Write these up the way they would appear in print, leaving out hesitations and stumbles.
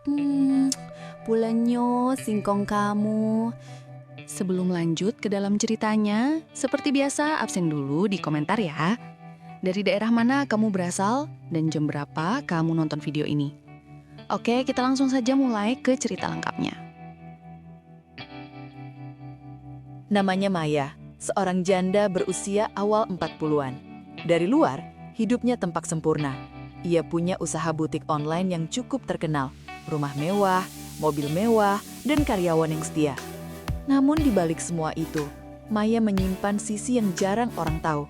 Hmm, Bulanyo, singkong kamu. Sebelum lanjut ke dalam ceritanya, seperti biasa absen dulu di komentar ya. Dari daerah mana kamu berasal dan jam berapa kamu nonton video ini. Oke, kita langsung saja mulai ke cerita lengkapnya. Namanya Maya, seorang janda berusia awal 40-an. Dari luar, hidupnya tampak sempurna. Ia punya usaha butik online yang cukup terkenal, rumah mewah, mobil mewah, dan karyawan yang setia. Namun di balik semua itu, Maya menyimpan sisi yang jarang orang tahu.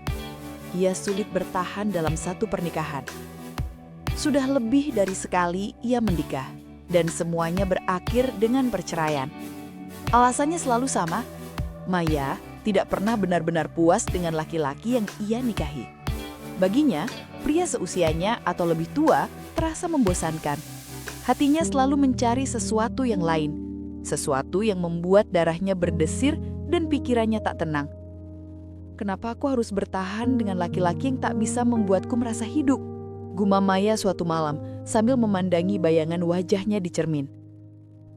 Ia sulit bertahan dalam satu pernikahan. Sudah lebih dari sekali ia menikah, dan semuanya berakhir dengan perceraian. Alasannya selalu sama, Maya tidak pernah benar-benar puas dengan laki-laki yang ia nikahi. Baginya, pria seusianya atau lebih tua terasa membosankan. Hatinya selalu mencari sesuatu yang lain, sesuatu yang membuat darahnya berdesir dan pikirannya tak tenang. Kenapa aku harus bertahan dengan laki-laki yang tak bisa membuatku merasa hidup? Gumam Maya suatu malam sambil memandangi bayangan wajahnya di cermin.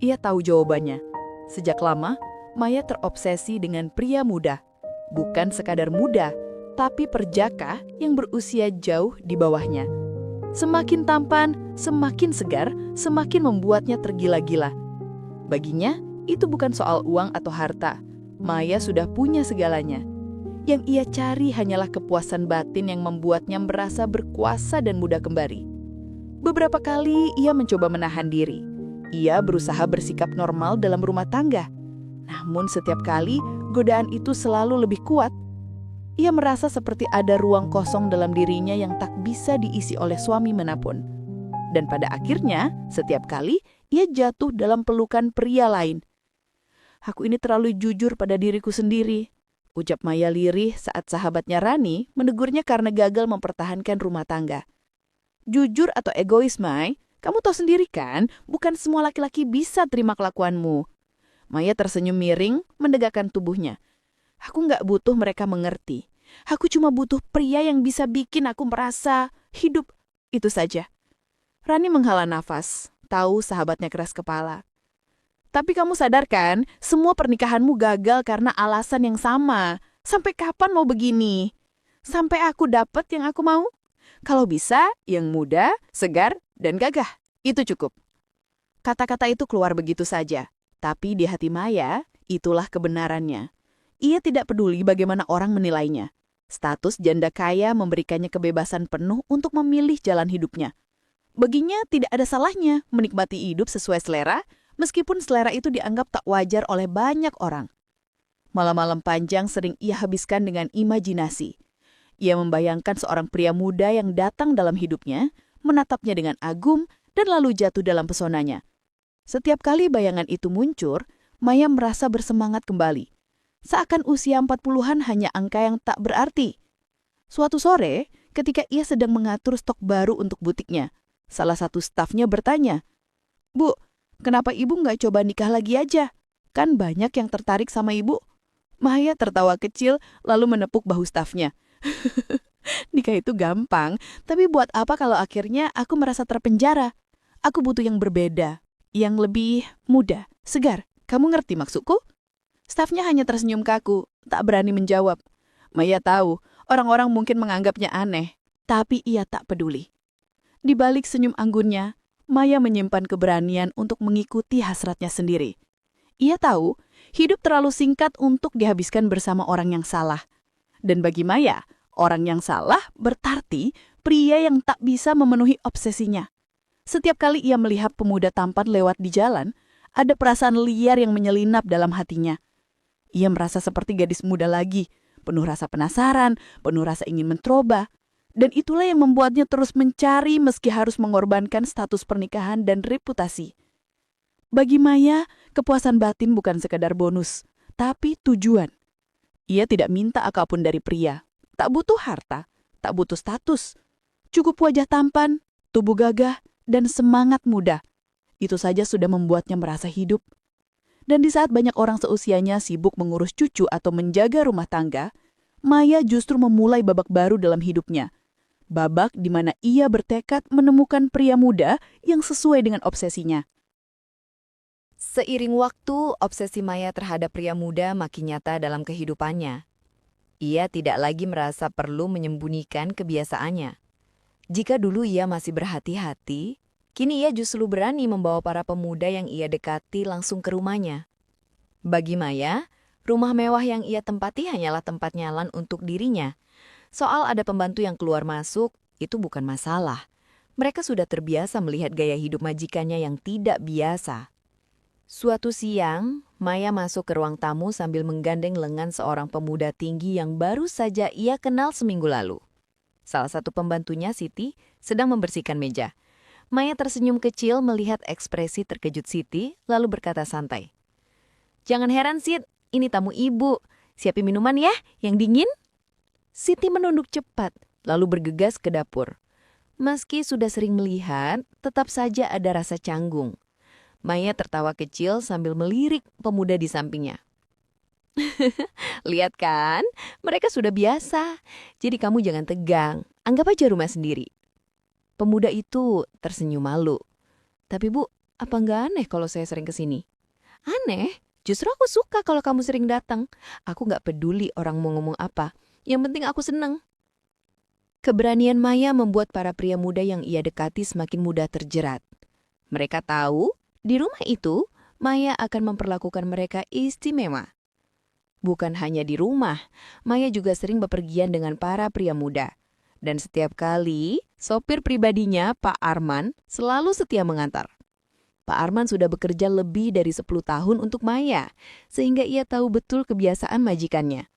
Ia tahu jawabannya. Sejak lama, Maya terobsesi dengan pria muda. Bukan sekadar muda, tapi perjaka yang berusia jauh di bawahnya. Semakin tampan, semakin segar, semakin membuatnya tergila-gila. Baginya, itu bukan soal uang atau harta. Maya sudah punya segalanya. Yang ia cari hanyalah kepuasan batin yang membuatnya merasa berkuasa dan mudah kembali. Beberapa kali ia mencoba menahan diri. Ia berusaha bersikap normal dalam rumah tangga. Namun setiap kali, godaan itu selalu lebih kuat. Ia merasa seperti ada ruang kosong dalam dirinya yang tak bisa diisi oleh suami manapun. Dan pada akhirnya, setiap kali ia jatuh dalam pelukan pria lain. Aku ini terlalu jujur pada diriku sendiri, ucap Maya lirih saat sahabatnya Rani menegurnya karena gagal mempertahankan rumah tangga. Jujur atau egois, Mai? Kamu tahu sendiri kan, bukan semua laki-laki bisa terima kelakuanmu. Maya tersenyum miring, mendegakkan tubuhnya. Aku nggak butuh mereka mengerti. Aku cuma butuh pria yang bisa bikin aku merasa hidup. Itu saja. Rani menghela nafas, tahu sahabatnya keras kepala. Tapi kamu sadar kan, semua pernikahanmu gagal karena alasan yang sama. Sampai kapan mau begini? Sampai aku dapat yang aku mau? Kalau bisa, yang muda, segar, dan gagah. Itu cukup. Kata-kata itu keluar begitu saja. Tapi di hati Maya, itulah kebenarannya. Ia tidak peduli bagaimana orang menilainya. Status janda kaya memberikannya kebebasan penuh untuk memilih jalan hidupnya. Baginya tidak ada salahnya menikmati hidup sesuai selera, meskipun selera itu dianggap tak wajar oleh banyak orang. Malam-malam panjang sering ia habiskan dengan imajinasi. Ia membayangkan seorang pria muda yang datang dalam hidupnya, menatapnya dengan agum, dan lalu jatuh dalam pesonanya. Setiap kali bayangan itu muncul, Maya merasa bersemangat kembali. Seakan usia 40-an hanya angka yang tak berarti. Suatu sore, ketika ia sedang mengatur stok baru untuk butiknya, salah satu stafnya bertanya, "Bu, kenapa ibu nggak coba nikah lagi aja? Kan banyak yang tertarik sama ibu." Maya tertawa kecil lalu menepuk bahu stafnya. "Nikah itu gampang, tapi buat apa kalau akhirnya aku merasa terpenjara? Aku butuh yang berbeda, yang lebih muda, segar. Kamu ngerti maksudku?" Stafnya hanya tersenyum kaku, tak berani menjawab. Maya tahu, orang-orang mungkin menganggapnya aneh, tapi ia tak peduli. Di balik senyum anggunnya, Maya menyimpan keberanian untuk mengikuti hasratnya sendiri. Ia tahu, hidup terlalu singkat untuk dihabiskan bersama orang yang salah. Dan bagi Maya, orang yang salah berarti pria yang tak bisa memenuhi obsesinya. Setiap kali ia melihat pemuda tampan lewat di jalan, ada perasaan liar yang menyelinap dalam hatinya. Ia merasa seperti gadis muda lagi, penuh rasa penasaran, penuh rasa ingin mencoba. Dan itulah yang membuatnya terus mencari meski harus mengorbankan status pernikahan dan reputasi. Bagi Maya, kepuasan batin bukan sekadar bonus, tapi tujuan. Ia tidak minta apapun dari pria. Tak butuh harta, tak butuh status. Cukup wajah tampan, tubuh gagah, dan semangat muda. Itu saja sudah membuatnya merasa hidup. Dan di saat banyak orang seusianya sibuk mengurus cucu atau menjaga rumah tangga, Maya justru memulai babak baru dalam hidupnya. Babak di mana ia bertekad menemukan pria muda yang sesuai dengan obsesinya. Seiring waktu, obsesi Maya terhadap pria muda makin nyata dalam kehidupannya. Ia tidak lagi merasa perlu menyembunyikan kebiasaannya. Jika dulu ia masih berhati-hati, kini ia justru berani membawa para pemuda yang ia dekati langsung ke rumahnya. Bagi Maya, rumah mewah yang ia tempati hanyalah tempat nyaman untuk dirinya. Soal ada pembantu yang keluar masuk, itu bukan masalah. Mereka sudah terbiasa melihat gaya hidup majikannya yang tidak biasa. Suatu siang, Maya masuk ke ruang tamu sambil menggandeng lengan seorang pemuda tinggi yang baru saja ia kenal seminggu lalu. Salah satu pembantunya, Siti, sedang membersihkan meja. Maya tersenyum kecil melihat ekspresi terkejut Siti, lalu berkata santai, "Jangan heran, Sit, ini tamu ibu. Siapin minuman ya, yang dingin." Siti menunduk cepat, lalu bergegas ke dapur. Meski sudah sering melihat, tetap saja ada rasa canggung. Maya tertawa kecil sambil melirik pemuda di sampingnya. "Lihat kan, mereka sudah biasa. Jadi kamu jangan tegang, anggap aja rumah sendiri." Pemuda itu tersenyum malu. "Tapi Bu, apa nggak aneh kalau saya sering kesini?" "Aneh? Justru aku suka kalau kamu sering datang. Aku nggak peduli orang mau ngomong apa. Yang penting aku seneng." Keberanian Maya membuat para pria muda yang ia dekati semakin mudah terjerat. Mereka tahu, di rumah itu, Maya akan memperlakukan mereka istimewa. Bukan hanya di rumah, Maya juga sering bepergian dengan para pria muda. Dan setiap kali, sopir pribadinya, Pak Arman, selalu setia mengantar. Pak Arman sudah bekerja lebih dari 10 tahun untuk Maya, sehingga ia tahu betul kebiasaan majikannya.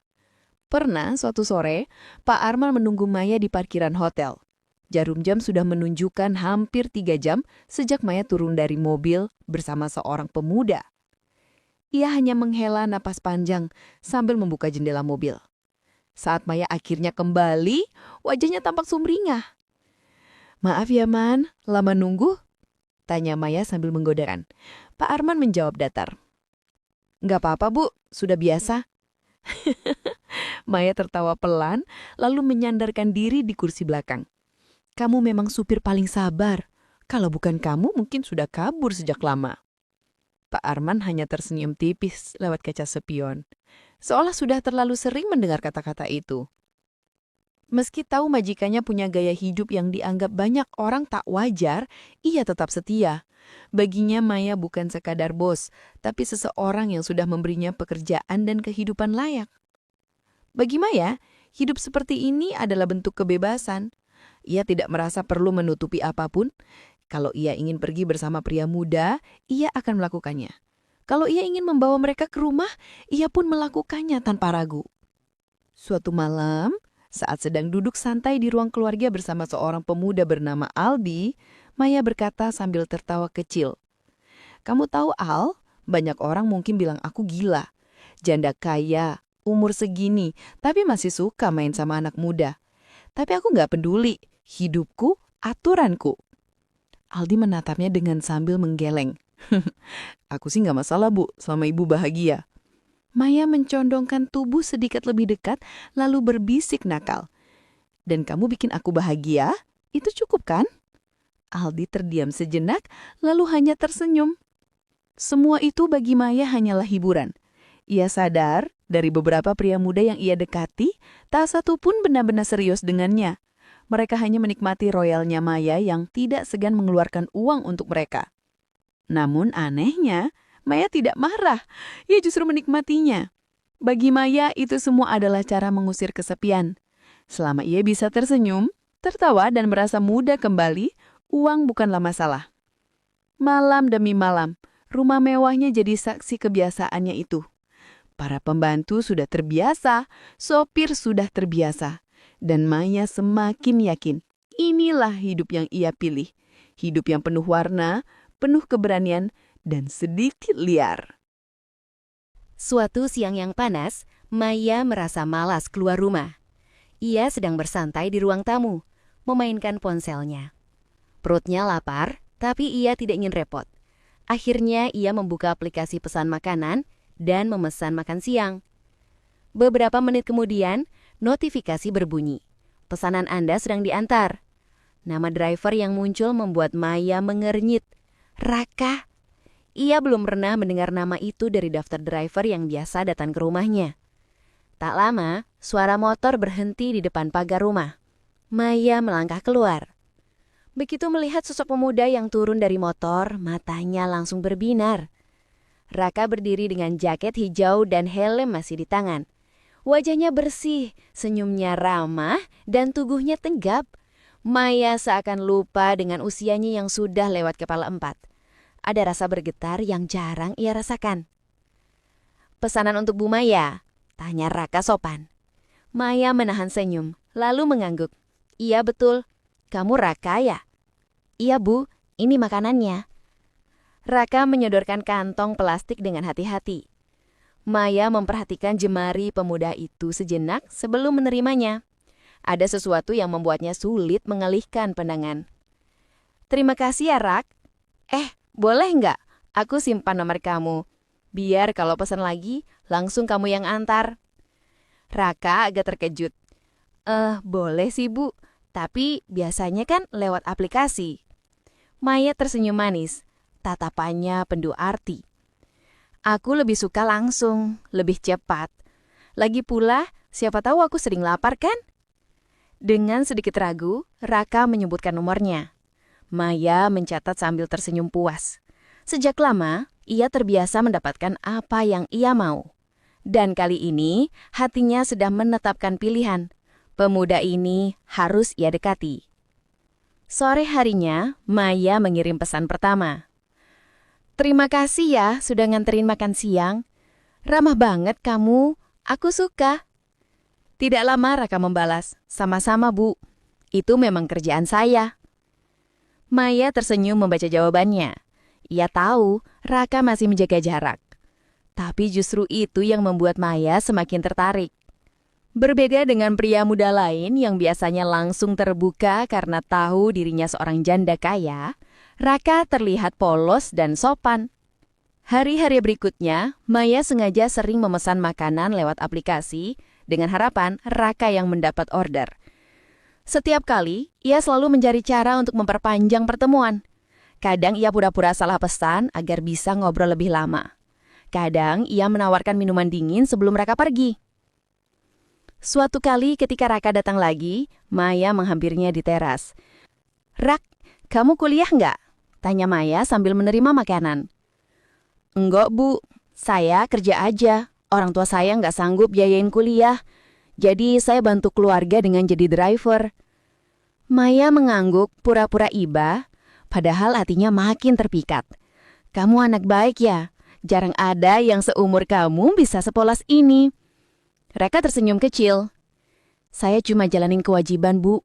Pernah suatu sore, Pak Arman menunggu Maya di parkiran hotel. Jarum jam sudah menunjukkan hampir 3 jam sejak Maya turun dari mobil bersama seorang pemuda. Ia hanya menghela napas panjang sambil membuka jendela mobil. Saat Maya akhirnya kembali, wajahnya tampak sumringah. "Maaf ya, Man, lama nunggu?" tanya Maya sambil menggodakan. Pak Arman menjawab datar. "Nggak apa-apa, Bu, sudah biasa." Maya tertawa pelan, lalu menyandarkan diri di kursi belakang. "Kamu memang supir paling sabar. Kalau bukan kamu, mungkin sudah kabur sejak lama." Pak Arman hanya tersenyum tipis lewat kaca spion, seolah sudah terlalu sering mendengar kata-kata itu. Meski tahu majikannya punya gaya hidup yang dianggap banyak orang tak wajar, ia tetap setia. Baginya Maya bukan sekadar bos, tapi seseorang yang sudah memberinya pekerjaan dan kehidupan layak. Bagi Maya, hidup seperti ini adalah bentuk kebebasan. Ia tidak merasa perlu menutupi apapun. Kalau ia ingin pergi bersama pria muda, ia akan melakukannya. Kalau ia ingin membawa mereka ke rumah, ia pun melakukannya tanpa ragu. Suatu malam, saat sedang duduk santai di ruang keluarga bersama seorang pemuda bernama Aldi, Maya berkata sambil tertawa kecil, "Kamu tahu Al, banyak orang mungkin bilang aku gila. Janda kaya, umur segini, tapi masih suka main sama anak muda. Tapi aku nggak peduli, hidupku, aturanku." Aldi menatapnya dengan sambil menggeleng. "Aku sih nggak masalah, Bu, selama ibu bahagia." Maya mencondongkan tubuh sedikit lebih dekat, lalu berbisik nakal. "Dan kamu bikin aku bahagia? Itu cukup kan?" Aldi terdiam sejenak, lalu hanya tersenyum. Semua itu bagi Maya hanyalah hiburan. Ia sadar, dari beberapa pria muda yang ia dekati, tak satu pun benar-benar serius dengannya. Mereka hanya menikmati royalnya Maya yang tidak segan mengeluarkan uang untuk mereka. Namun anehnya, Maya tidak marah. Ia justru menikmatinya. Bagi Maya, itu semua adalah cara mengusir kesepian. Selama ia bisa tersenyum, tertawa dan merasa muda kembali, uang bukanlah masalah. Malam demi malam, rumah mewahnya jadi saksi kebiasaannya itu. Para pembantu sudah terbiasa, sopir sudah terbiasa. Dan Maya semakin yakin, inilah hidup yang ia pilih. Hidup yang penuh warna, penuh keberanian, dan sedikit liar. Suatu siang yang panas, Maya merasa malas keluar rumah. Ia sedang bersantai di ruang tamu, memainkan ponselnya. Perutnya lapar, tapi ia tidak ingin repot. Akhirnya ia membuka aplikasi pesan makanan dan memesan makan siang. Beberapa menit kemudian, notifikasi berbunyi. "Pesanan Anda sedang diantar." Nama driver yang muncul membuat Maya mengernyit. "Raka." Ia belum pernah mendengar nama itu dari daftar driver yang biasa datang ke rumahnya. Tak lama, suara motor berhenti di depan pagar rumah. Maya melangkah keluar. Begitu melihat sosok pemuda yang turun dari motor, matanya langsung berbinar. Raka berdiri dengan jaket hijau dan helm masih di tangan. Wajahnya bersih, senyumnya ramah, dan tubuhnya tegap. Maya seakan lupa dengan usianya yang sudah lewat kepala 4. Ada rasa bergetar yang jarang ia rasakan. "Pesanan untuk Bu Maya?" tanya Raka sopan. Maya menahan senyum, lalu mengangguk. "Iya betul, kamu Raka ya?" "Iya Bu, ini makanannya." Raka menyodorkan kantong plastik dengan hati-hati. Maya memperhatikan jemari pemuda itu sejenak sebelum menerimanya. Ada sesuatu yang membuatnya sulit mengalihkan pandangan. "Terima kasih ya, Rak. Boleh nggak? Aku simpan nomor kamu. Biar kalau pesan lagi, langsung kamu yang antar." Raka agak terkejut. Boleh sih Bu, tapi biasanya kan lewat aplikasi." Maya tersenyum manis, tatapannya penuh arti. "Aku lebih suka langsung, lebih cepat. Lagi pula, siapa tahu aku sering lapar kan?" Dengan sedikit ragu, Raka menyebutkan nomornya. Maya mencatat sambil tersenyum puas. Sejak lama, ia terbiasa mendapatkan apa yang ia mau. Dan kali ini, hatinya sedang menetapkan pilihan. Pemuda ini harus ia dekati. Sore harinya, Maya mengirim pesan pertama. "Terima kasih ya sudah nganterin makan siang. Ramah banget kamu, aku suka." Tidak lama Raka membalas, "Sama-sama Bu, itu memang kerjaan saya." Maya tersenyum membaca jawabannya. Ia tahu Raka masih menjaga jarak. Tapi justru itu yang membuat Maya semakin tertarik. Berbeda dengan pria muda lain yang biasanya langsung terbuka karena tahu dirinya seorang janda kaya, Raka terlihat polos dan sopan. Hari-hari berikutnya, Maya sengaja sering memesan makanan lewat aplikasi dengan harapan Raka yang mendapat order. Setiap kali, ia selalu mencari cara untuk memperpanjang pertemuan. Kadang ia pura-pura salah pesan agar bisa ngobrol lebih lama. Kadang ia menawarkan minuman dingin sebelum Raka pergi. Suatu kali ketika Raka datang lagi, Maya menghampirinya di teras. "Rak, kamu kuliah nggak?" tanya Maya sambil menerima makanan. "Enggak Bu, saya kerja aja. Orang tua saya nggak sanggup biayain kuliah. Jadi saya bantu keluarga dengan jadi driver." Maya mengangguk pura-pura iba, padahal hatinya makin terpikat. "Kamu anak baik ya. Jarang ada yang seumur kamu bisa sepolos ini." Raka tersenyum kecil. "Saya cuma jalanin kewajiban Bu."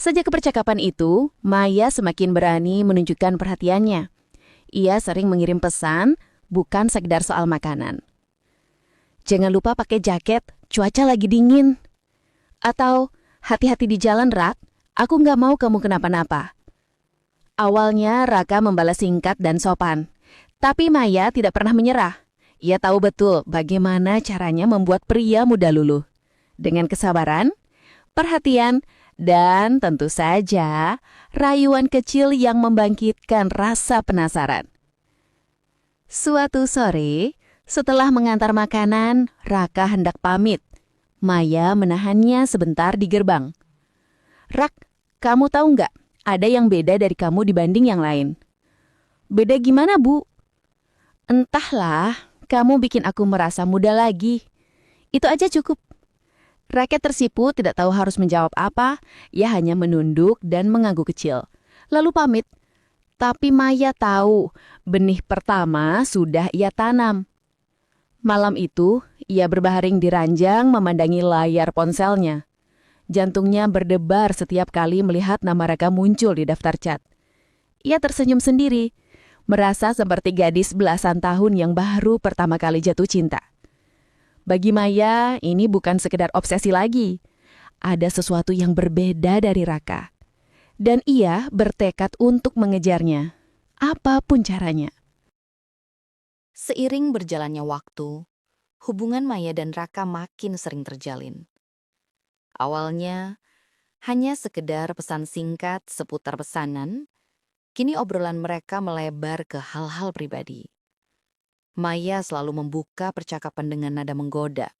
Sejak percakapan itu, Maya semakin berani menunjukkan perhatiannya. Ia sering mengirim pesan, bukan sekedar soal makanan. "Jangan lupa pakai jaket, cuaca lagi dingin." Atau, "Hati-hati di jalan, Rak, aku nggak mau kamu kenapa-napa." Awalnya Raka membalas singkat dan sopan. Tapi Maya tidak pernah menyerah. Ia tahu betul bagaimana caranya membuat pria muda luluh. Dengan kesabaran, perhatian, dan tentu saja rayuan kecil yang membangkitkan rasa penasaran. Suatu sore, setelah mengantar makanan, Raka hendak pamit. Maya menahannya sebentar di gerbang. "Rak, kamu tahu nggak, ada yang beda dari kamu dibanding yang lain." "Beda gimana Bu?" "Entahlah, kamu bikin aku merasa muda lagi. Itu aja cukup." Rakyat tersipu tidak tahu harus menjawab apa, ia hanya menunduk dan mengangguk kecil. Lalu pamit. Tapi Maya tahu, benih pertama sudah ia tanam. Malam itu, ia berbaring di ranjang memandangi layar ponselnya. Jantungnya berdebar setiap kali melihat nama Raka muncul di daftar chat. Ia tersenyum sendiri, merasa seperti gadis belasan tahun yang baru pertama kali jatuh cinta. Bagi Maya, ini bukan sekedar obsesi lagi. Ada sesuatu yang berbeda dari Raka. Dan ia bertekad untuk mengejarnya, apapun caranya. Seiring berjalannya waktu, hubungan Maya dan Raka makin sering terjalin. Awalnya, hanya sekedar pesan singkat seputar pesanan, Kini obrolan mereka melebar ke hal-hal pribadi. Maya selalu membuka percakapan dengan nada menggoda.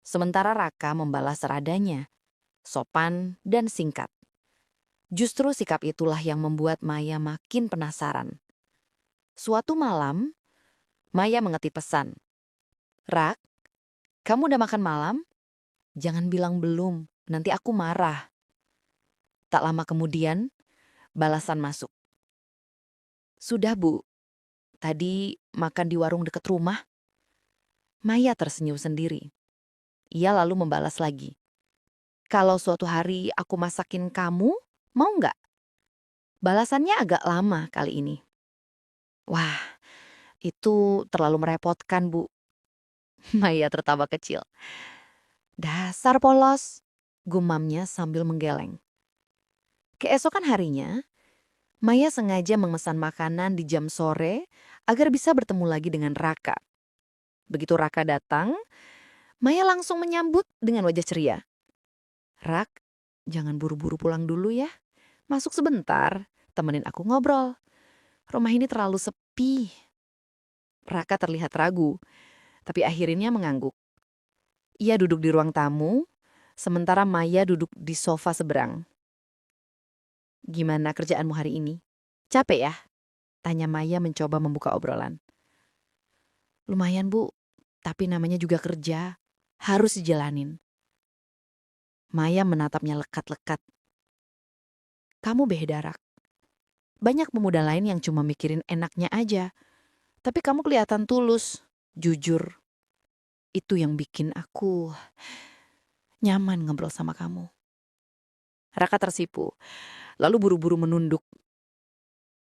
Sementara Raka membalas seadanya, sopan dan singkat. Justru sikap itulah yang membuat Maya makin penasaran. Suatu malam, Maya mengetik pesan. "Rak, kamu udah makan malam? Jangan bilang belum, nanti aku marah." Tak lama kemudian, balasan masuk. "Sudah, Bu. Tadi makan di warung dekat rumah." Maya tersenyum sendiri. Ia lalu membalas lagi. "Kalau suatu hari aku masakin kamu, mau nggak?" Balasannya agak lama kali ini. "Wah, itu terlalu merepotkan, Bu." Maya tertawa kecil. "Dasar polos," gumamnya sambil menggeleng. Keesokan harinya, Maya sengaja memesan makanan di jam sore agar bisa bertemu lagi dengan Raka. Begitu Raka datang, Maya langsung menyambut dengan wajah ceria. "Rak, jangan buru-buru pulang dulu ya. Masuk sebentar, temenin aku ngobrol. Rumah ini terlalu sepi." Raka terlihat ragu, tapi akhirnya mengangguk. Ia duduk di ruang tamu, sementara Maya duduk di sofa seberang. "Gimana kerjaanmu hari ini? Capek ya?" tanya Maya mencoba membuka obrolan. "Lumayan, Bu, tapi namanya juga kerja. Harus dijalanin." Maya menatapnya lekat-lekat. "Kamu beda, Rak. Banyak pemuda lain yang cuma mikirin enaknya aja. Tapi kamu kelihatan tulus, jujur. Itu yang bikin aku nyaman ngobrol sama kamu." Raka tersipu, lalu buru-buru menunduk.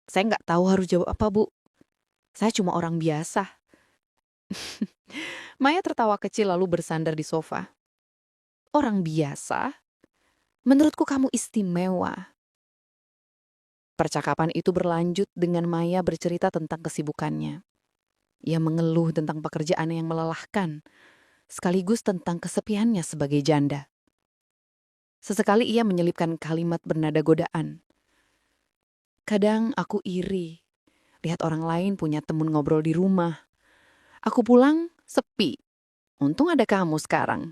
"Saya nggak tahu harus jawab apa, Bu. Saya cuma orang biasa." Maya tertawa kecil lalu bersandar di sofa. "Orang biasa? Menurutku kamu istimewa." Percakapan itu berlanjut dengan Maya bercerita tentang kesibukannya. Ia mengeluh tentang pekerjaan yang melelahkan, sekaligus tentang kesepiannya sebagai janda. Sesekali ia menyelipkan kalimat bernada godaan. "Kadang aku iri, lihat orang lain punya temen ngobrol di rumah. Aku pulang, sepi. Untung ada kamu sekarang."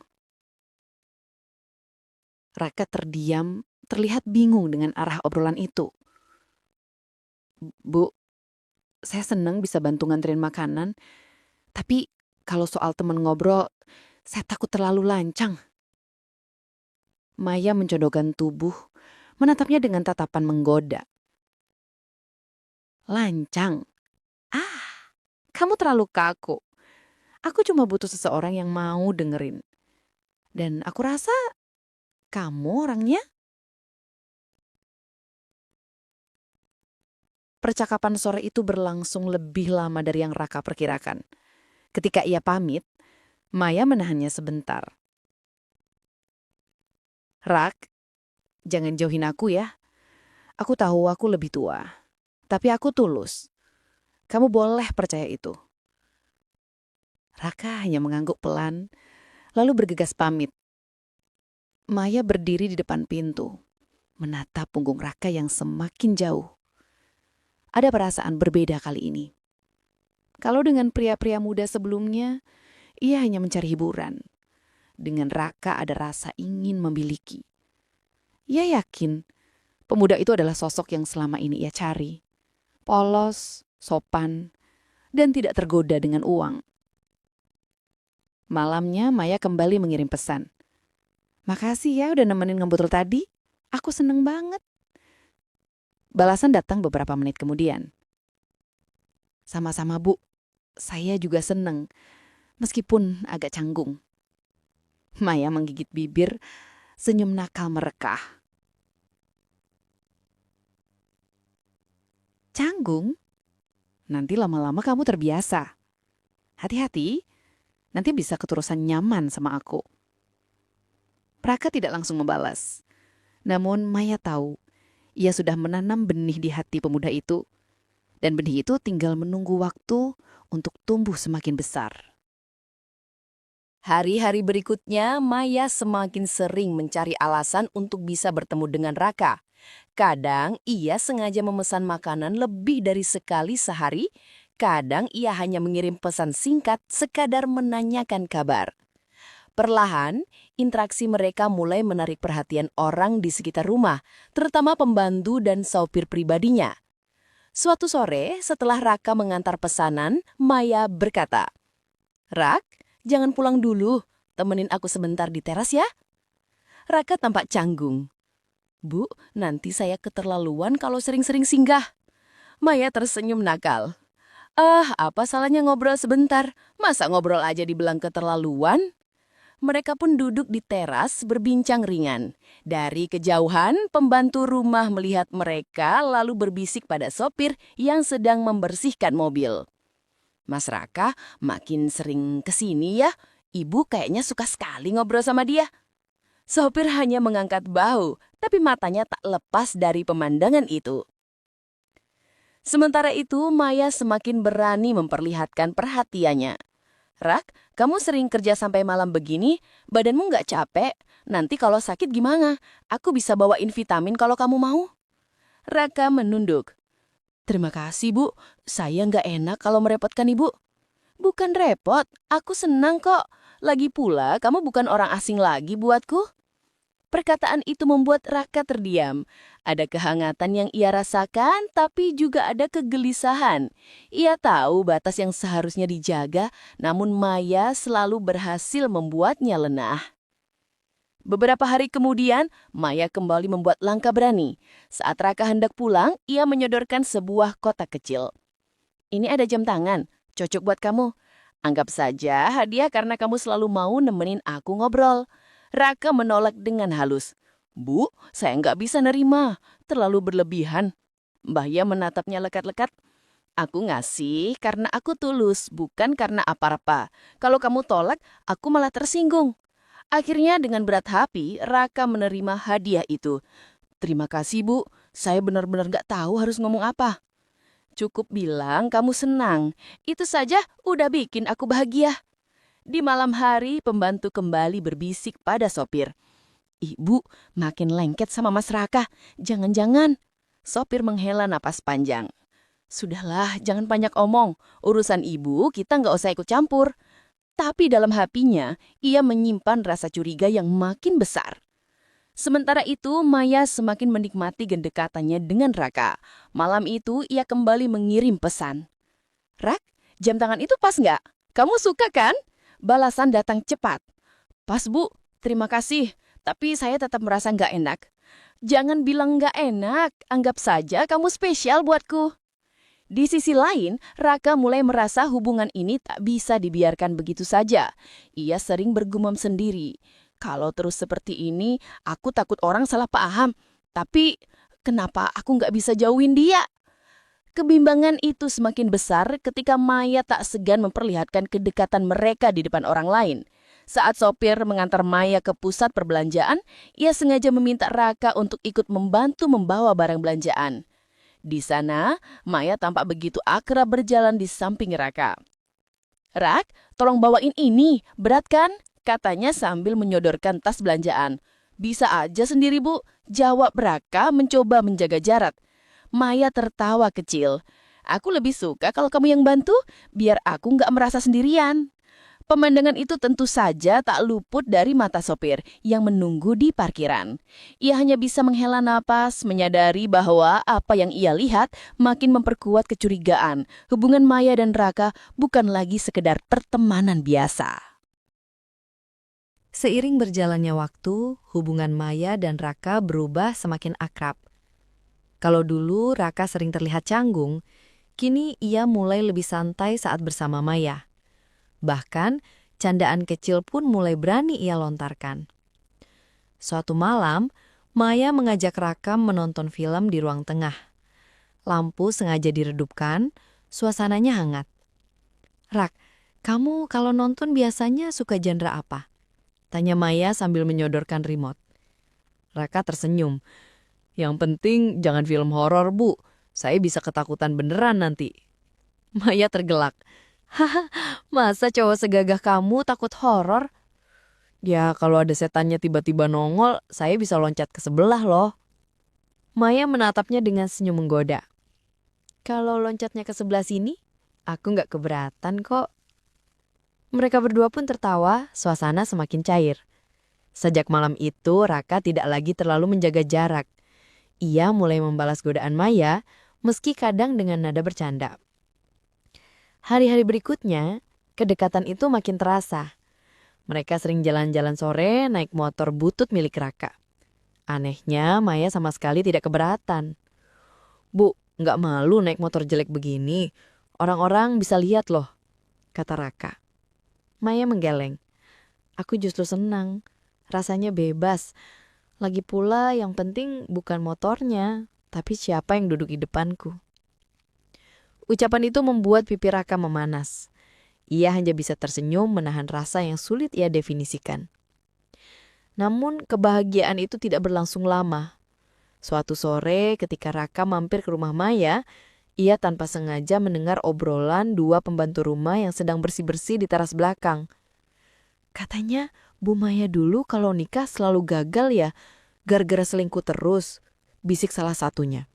Raka terdiam, terlihat bingung dengan arah obrolan itu. "Bu, saya senang bisa bantu nganterin makanan, tapi kalau soal temen ngobrol, saya takut terlalu lancang." Maya mencodokkan tubuh, menatapnya dengan tatapan menggoda. "Lancang? Ah, kamu terlalu kaku. Aku cuma butuh seseorang yang mau dengerin. Dan aku rasa kamu orangnya." Percakapan sore itu berlangsung lebih lama dari yang Raka perkirakan. Ketika ia pamit, Maya menahannya sebentar. "Rak, jangan jauhin aku ya. Aku tahu aku lebih tua, tapi aku tulus. Kamu boleh percaya itu." Raka hanya mengangguk pelan, lalu bergegas pamit. Maya berdiri di depan pintu, menatap punggung Raka yang semakin jauh. Ada perasaan berbeda kali ini. Kalau dengan pria-pria muda sebelumnya, ia hanya mencari hiburan. Dengan Raka ada rasa ingin memiliki. Ia yakin pemuda itu adalah sosok yang selama ini ia cari. Polos, sopan, dan tidak tergoda dengan uang. Malamnya Maya kembali mengirim pesan. "Makasih ya udah nemenin ngebotol tadi. Aku seneng banget." Balasan datang beberapa menit kemudian. "Sama-sama, Bu. Saya juga seneng, meskipun agak canggung." Maya menggigit bibir, senyum nakal merekah. "Canggung? Nanti lama-lama kamu terbiasa. Hati-hati, nanti bisa keterusan nyaman sama aku." Raka tidak langsung membalas. Namun Maya tahu, ia sudah menanam benih di hati pemuda itu. Dan benih itu tinggal menunggu waktu untuk tumbuh semakin besar. Hari-hari berikutnya, Maya semakin sering mencari alasan untuk bisa bertemu dengan Raka. Kadang ia sengaja memesan makanan lebih dari sekali sehari, kadang ia hanya mengirim pesan singkat sekadar menanyakan kabar. Perlahan, interaksi mereka mulai menarik perhatian orang di sekitar rumah, terutama pembantu dan sopir pribadinya. Suatu sore, setelah Raka mengantar pesanan, Maya berkata, "Rak, jangan pulang dulu, temenin aku sebentar di teras ya." Raka tampak canggung. "Bu, nanti saya keterlaluan kalau sering-sering singgah." Maya tersenyum nakal. Apa salahnya ngobrol sebentar? Masa ngobrol aja dibilang keterlaluan? Mereka pun duduk di teras berbincang ringan. Dari kejauhan, pembantu rumah melihat mereka lalu berbisik pada sopir yang sedang membersihkan mobil. "Mas Raka makin sering kesini ya, ibu kayaknya suka sekali ngobrol sama dia." Sopir hanya mengangkat bahu, tapi matanya tak lepas dari pemandangan itu. Sementara itu, Maya semakin berani memperlihatkan perhatiannya. "Rak, kamu sering kerja sampai malam begini, badanmu nggak capek? Nanti kalau sakit gimana? Aku bisa bawain vitamin kalau kamu mau." Raka menunduk. "Terima kasih, Bu. Saya nggak enak kalau merepotkan Ibu." "Bukan repot, aku senang kok. Lagi pula, kamu bukan orang asing lagi buatku." Perkataan itu membuat Raka terdiam. Ada kehangatan yang ia rasakan, tapi juga ada kegelisahan. Ia tahu batas yang seharusnya dijaga, namun Maya selalu berhasil membuatnya lengah. Beberapa hari kemudian, Maya kembali membuat langkah berani. Saat Raka hendak pulang, ia menyodorkan sebuah kotak kecil. "Ini ada jam tangan, cocok buat kamu. Anggap saja hadiah karena kamu selalu mau nemenin aku ngobrol." Raka menolak dengan halus. "Bu, saya nggak bisa nerima. Terlalu berlebihan." Mbahya menatapnya lekat-lekat. "Aku ngasih karena aku tulus, bukan karena apa-apa. Kalau kamu tolak, aku malah tersinggung." Akhirnya dengan berat hati, Raka menerima hadiah itu. "Terima kasih, Bu. Saya benar-benar nggak tahu harus ngomong apa." "Cukup bilang kamu senang. Itu saja udah bikin aku bahagia." Di malam hari, pembantu kembali berbisik pada sopir. "Ibu makin lengket sama Mas Raka. Jangan-jangan." Sopir menghela napas panjang. "Sudahlah, jangan banyak omong. Urusan ibu kita nggak usah ikut campur." Tapi dalam hatinya, ia menyimpan rasa curiga yang makin besar. Sementara itu, Maya semakin menikmati gendekatannya dengan Raka. Malam itu, ia kembali mengirim pesan. "Rak, jam tangan itu pas nggak? Kamu suka kan?" Balasan datang cepat. "Pas, Bu. Terima kasih. Tapi saya tetap merasa nggak enak." "Jangan bilang nggak enak. Anggap saja kamu spesial buatku." Di sisi lain, Raka mulai merasa hubungan ini tak bisa dibiarkan begitu saja. Ia sering bergumam sendiri. "Kalau terus seperti ini, aku takut orang salah paham. Tapi, kenapa aku nggak bisa jauhin dia?" Kebimbangan itu semakin besar ketika Maya tak segan memperlihatkan kedekatan mereka di depan orang lain. Saat sopir mengantar Maya ke pusat perbelanjaan, ia sengaja meminta Raka untuk ikut membantu membawa barang belanjaan. Di sana, Maya tampak begitu akrab berjalan di samping Raka. "Rak, tolong bawain ini, berat kan?" katanya sambil menyodorkan tas belanjaan. "Bisa aja sendiri, Bu," jawab Raka mencoba menjaga jarak. Maya tertawa kecil. "Aku lebih suka kalau kamu yang bantu, biar aku nggak merasa sendirian." Pemandangan itu tentu saja tak luput dari mata sopir yang menunggu di parkiran. Ia hanya bisa menghela napas, menyadari bahwa apa yang ia lihat makin memperkuat kecurigaan. Hubungan Maya dan Raka bukan lagi sekedar pertemanan biasa. Seiring berjalannya waktu, hubungan Maya dan Raka berubah semakin akrab. Kalau dulu Raka sering terlihat canggung, kini ia mulai lebih santai saat bersama Maya. Bahkan, candaan kecil pun mulai berani ia lontarkan. Suatu malam, Maya mengajak Raka menonton film di ruang tengah. Lampu sengaja diredupkan, suasananya hangat. "Rak, kamu kalau nonton biasanya suka genre apa?" tanya Maya sambil menyodorkan remote. Raka tersenyum. "Yang penting jangan film horor, Bu. Saya bisa ketakutan beneran nanti." Maya tergelak. "Haha, masa cowok segagah kamu takut horor?" "Ya, kalau ada setannya tiba-tiba nongol, saya bisa loncat ke sebelah loh." Maya menatapnya dengan senyum menggoda. Kalau loncatnya ke sebelah sini, aku nggak keberatan kok. Mereka berdua pun tertawa, suasana semakin cair. Sejak malam itu, Raka tidak lagi terlalu menjaga jarak. Ia mulai membalas godaan Maya, meski kadang dengan nada bercanda. Hari-hari berikutnya, kedekatan itu makin terasa. Mereka sering jalan-jalan sore naik motor butut milik Raka. Anehnya, Maya sama sekali tidak keberatan. "Bu, nggak malu naik motor jelek begini. Orang-orang bisa lihat loh," kata Raka. Maya menggeleng. "Aku justru senang. Rasanya bebas. Lagi pula yang penting bukan motornya, tapi siapa yang duduk di depanku." Ucapan itu membuat pipi Raka memanas. Ia hanya bisa tersenyum menahan rasa yang sulit ia definisikan. Namun kebahagiaan itu tidak berlangsung lama. Suatu sore ketika Raka mampir ke rumah Maya, ia tanpa sengaja mendengar obrolan dua pembantu rumah yang sedang bersih-bersih di teras belakang. "Katanya Bu Maya dulu kalau nikah selalu gagal ya, gara-gara selingkuh terus," bisik salah satunya.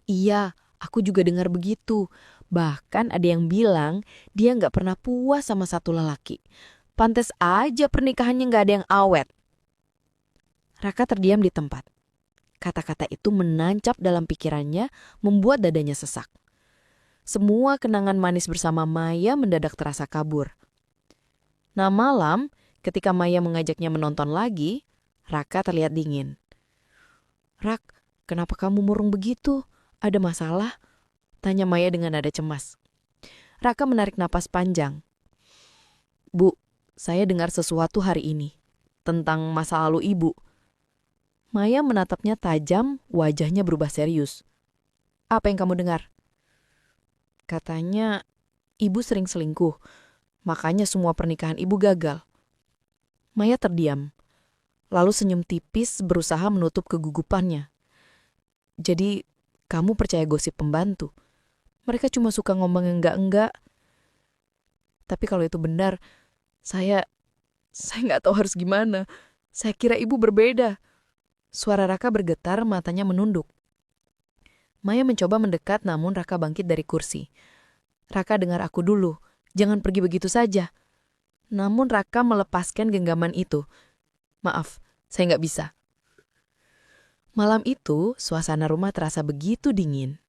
"Iya, aku juga dengar begitu. Bahkan ada yang bilang dia nggak pernah puas sama satu lelaki. Pantes aja pernikahannya nggak ada yang awet." Raka terdiam di tempat. Kata-kata itu menancap dalam pikirannya, membuat dadanya sesak. Semua kenangan manis bersama Maya mendadak terasa kabur. Nah malam, ketika Maya mengajaknya menonton lagi, Raka terlihat dingin. "Rak, kenapa kamu murung begitu? Ada masalah?" tanya Maya dengan nada cemas. Raka menarik napas panjang. "Bu, saya dengar sesuatu hari ini. Tentang masa lalu ibu." Maya menatapnya tajam, wajahnya berubah serius. "Apa yang kamu dengar?" "Katanya ibu sering selingkuh. Makanya semua pernikahan ibu gagal." Maya terdiam. Lalu senyum tipis berusaha menutup kegugupannya. "Jadi kamu percaya gosip pembantu? Mereka cuma suka ngomong yang enggak-enggak. Tapi kalau itu benar, saya nggak tahu harus gimana. Saya kira ibu berbeda." Suara Raka bergetar, matanya menunduk. Maya mencoba mendekat namun Raka bangkit dari kursi. "Raka, dengar aku dulu. Jangan pergi begitu saja." Namun Raka melepaskan genggaman itu. "Maaf, saya nggak bisa." Malam itu, suasana rumah terasa begitu dingin.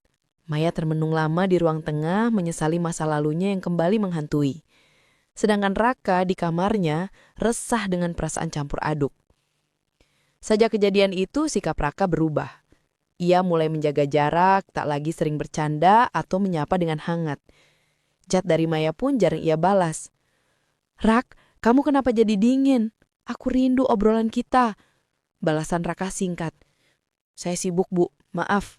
Maya termenung lama di ruang tengah menyesali masa lalunya yang kembali menghantui. Sedangkan Raka di kamarnya resah dengan perasaan campur aduk. Sejak kejadian itu, sikap Raka berubah. Ia mulai menjaga jarak, tak lagi sering bercanda atau menyapa dengan hangat. Chat dari Maya pun jarang ia balas. "Rak, kamu kenapa jadi dingin? Aku rindu obrolan kita." Balasan Raka singkat. "Saya sibuk, Bu. Maaf."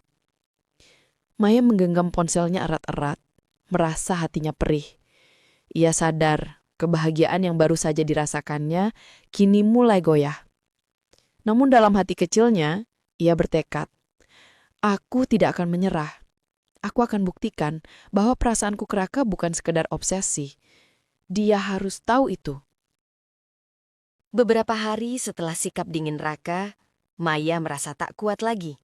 Maya menggenggam ponselnya erat-erat, merasa hatinya perih. Ia sadar kebahagiaan yang baru saja dirasakannya kini mulai goyah. Namun dalam hati kecilnya, ia bertekad, "Aku tidak akan menyerah. Aku akan buktikan bahwa perasaanku ke Raka bukan sekedar obsesi. Dia harus tahu itu." Beberapa hari setelah sikap dingin Raka, Maya merasa tak kuat lagi.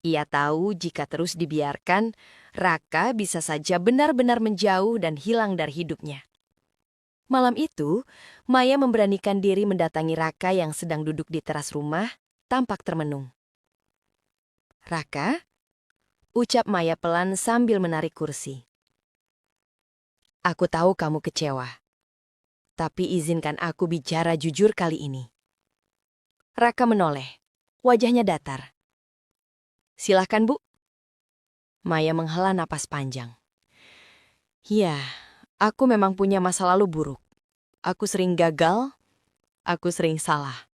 Ia tahu jika terus dibiarkan, Raka bisa saja benar-benar menjauh dan hilang dari hidupnya. Malam itu, Maya memberanikan diri mendatangi Raka yang sedang duduk di teras rumah, tampak termenung. "Raka?" ucap Maya pelan sambil menarik kursi. "Aku tahu kamu kecewa. Tapi izinkan aku bicara jujur kali ini." Raka menoleh, wajahnya datar. "Silahkan, Bu." Maya menghela napas panjang. "Ya, aku memang punya masa lalu buruk. Aku sering gagal, aku sering salah.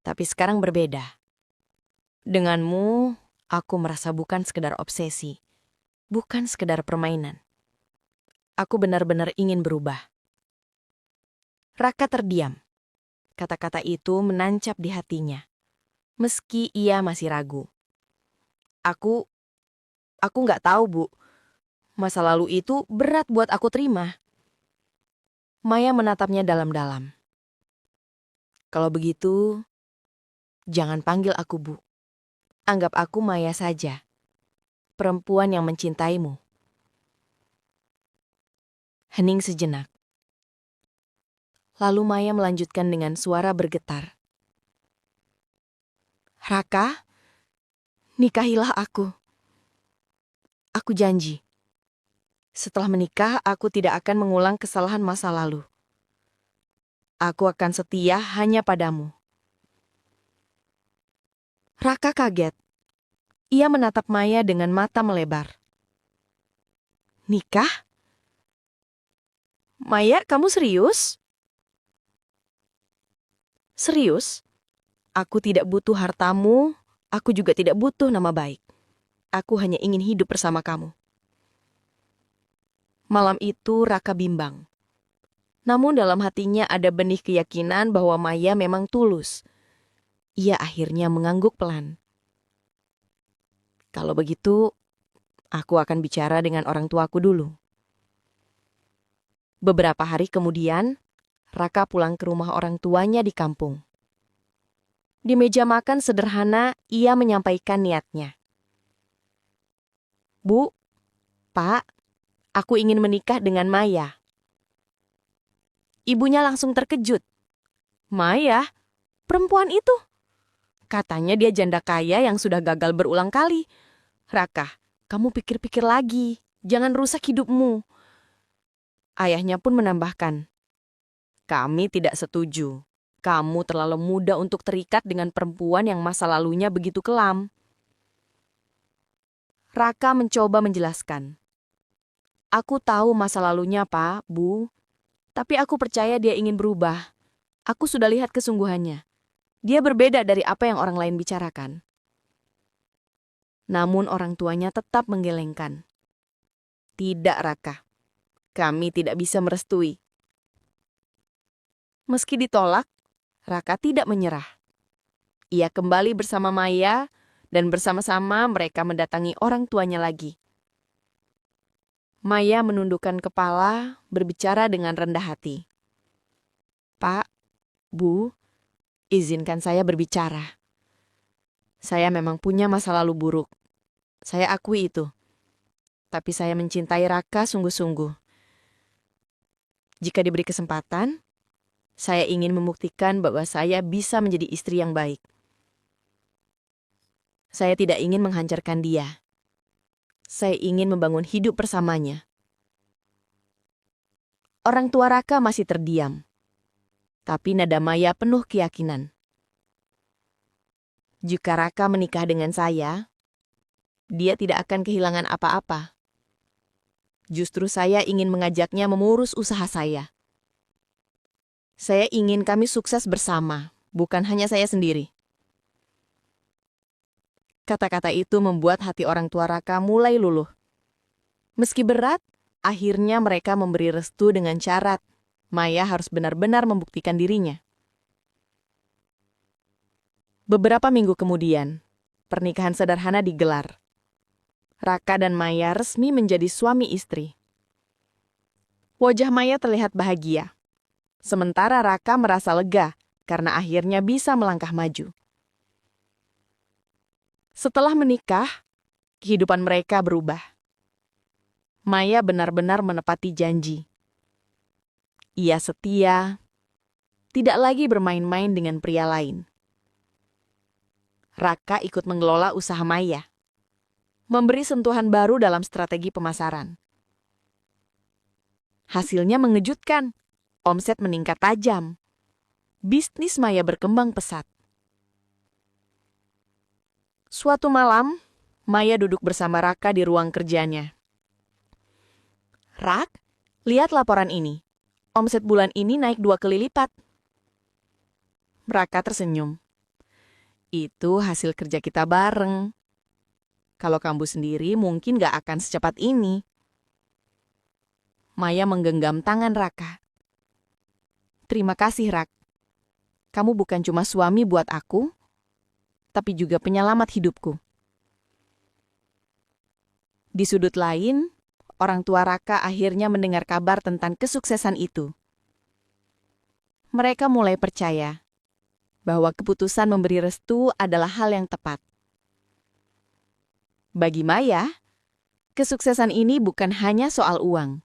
Tapi sekarang berbeda. Denganmu, aku merasa bukan sekedar obsesi, bukan sekedar permainan. Aku benar-benar ingin berubah." Raka terdiam. Kata-kata itu menancap di hatinya. Meski ia masih ragu. Aku nggak tahu, Bu. Masa lalu itu berat buat aku terima." Maya menatapnya dalam-dalam. "Kalau begitu, jangan panggil aku Bu. Anggap aku Maya saja, perempuan yang mencintaimu. Hening sejenak. Lalu Maya melanjutkan dengan suara bergetar. Raka, nikahilah aku. Aku janji. Setelah menikah, aku tidak akan mengulang kesalahan masa lalu. Aku akan setia hanya padamu. Raka kaget. Ia menatap Maya dengan mata melebar. Nikah? Maya, kamu serius? Serius? Aku tidak butuh hartamu, aku juga tidak butuh nama baik. Aku hanya ingin hidup bersama kamu. Malam itu Raka bimbang. Namun dalam hatinya ada benih keyakinan bahwa Maya memang tulus. Ia akhirnya mengangguk pelan. Kalau begitu, aku akan bicara dengan orang tuaku dulu. Beberapa hari kemudian, Raka pulang ke rumah orang tuanya di kampung. Di meja makan sederhana, ia menyampaikan niatnya. Bu, Pak, aku ingin menikah dengan Maya. Ibunya langsung terkejut. Maya? Perempuan itu? Katanya dia janda kaya yang sudah gagal berulang kali. Raka, kamu pikir-pikir lagi. Jangan rusak hidupmu. Ayahnya pun menambahkan, kami tidak setuju. Kamu terlalu muda untuk terikat dengan perempuan yang masa lalunya begitu kelam. Raka mencoba menjelaskan. Aku tahu masa lalunya, Pak, Bu. Tapi aku percaya dia ingin berubah. Aku sudah lihat kesungguhannya. Dia berbeda dari apa yang orang lain bicarakan. Namun orang tuanya tetap menggelengkan. Tidak, Raka. Kami tidak bisa merestui. Meski ditolak, Raka tidak menyerah. Ia kembali bersama Maya dan bersama-sama mereka mendatangi orang tuanya lagi. Maya menundukkan kepala, berbicara dengan rendah hati. Pak, Bu, izinkan saya berbicara. Saya memang punya masa lalu buruk. Saya akui itu. Tapi saya mencintai Raka sungguh-sungguh. Jika diberi kesempatan, saya ingin membuktikan bahwa saya bisa menjadi istri yang baik. Saya tidak ingin menghancurkan dia. Saya ingin membangun hidup bersamanya. Orang tua Raka masih terdiam. Tapi nada Maya penuh keyakinan. Jika Raka menikah dengan saya, dia tidak akan kehilangan apa-apa. Justru saya ingin mengajaknya mengurus usaha saya. Saya ingin kami sukses bersama, bukan hanya saya sendiri. Kata-kata itu membuat hati orang tua Raka mulai luluh. Meski berat, akhirnya mereka memberi restu dengan syarat Maya harus benar-benar membuktikan dirinya. Beberapa minggu kemudian, pernikahan sederhana digelar. Raka dan Maya resmi menjadi suami istri. Wajah Maya terlihat bahagia. Sementara Raka merasa lega karena akhirnya bisa melangkah maju. Setelah menikah, kehidupan mereka berubah. Maya benar-benar menepati janji. Ia setia, tidak lagi bermain-main dengan pria lain. Raka ikut mengelola usaha Maya, memberi sentuhan baru dalam strategi pemasaran. Hasilnya mengejutkan, omset meningkat tajam. Bisnis Maya berkembang pesat. Suatu malam, Maya duduk bersama Raka di ruang kerjanya. Rak, lihat laporan ini. Omset bulan ini naik 2 kali lipat. Raka tersenyum. Itu hasil kerja kita bareng. Kalau kamu sendiri mungkin gak akan secepat ini. Maya menggenggam tangan Raka. Terima kasih, Rak. Kamu bukan cuma suami buat aku, tapi juga penyelamat hidupku. Di sudut lain, orang tua Raka akhirnya mendengar kabar tentang kesuksesan itu. Mereka mulai percaya bahwa keputusan memberi restu adalah hal yang tepat. Bagi Maya, kesuksesan ini bukan hanya soal uang,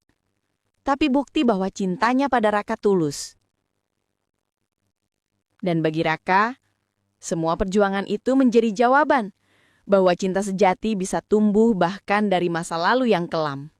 tapi bukti bahwa cintanya pada Raka tulus. Dan bagi Raka, semua perjuangan itu menjadi jawaban bahwa cinta sejati bisa tumbuh bahkan dari masa lalu yang kelam.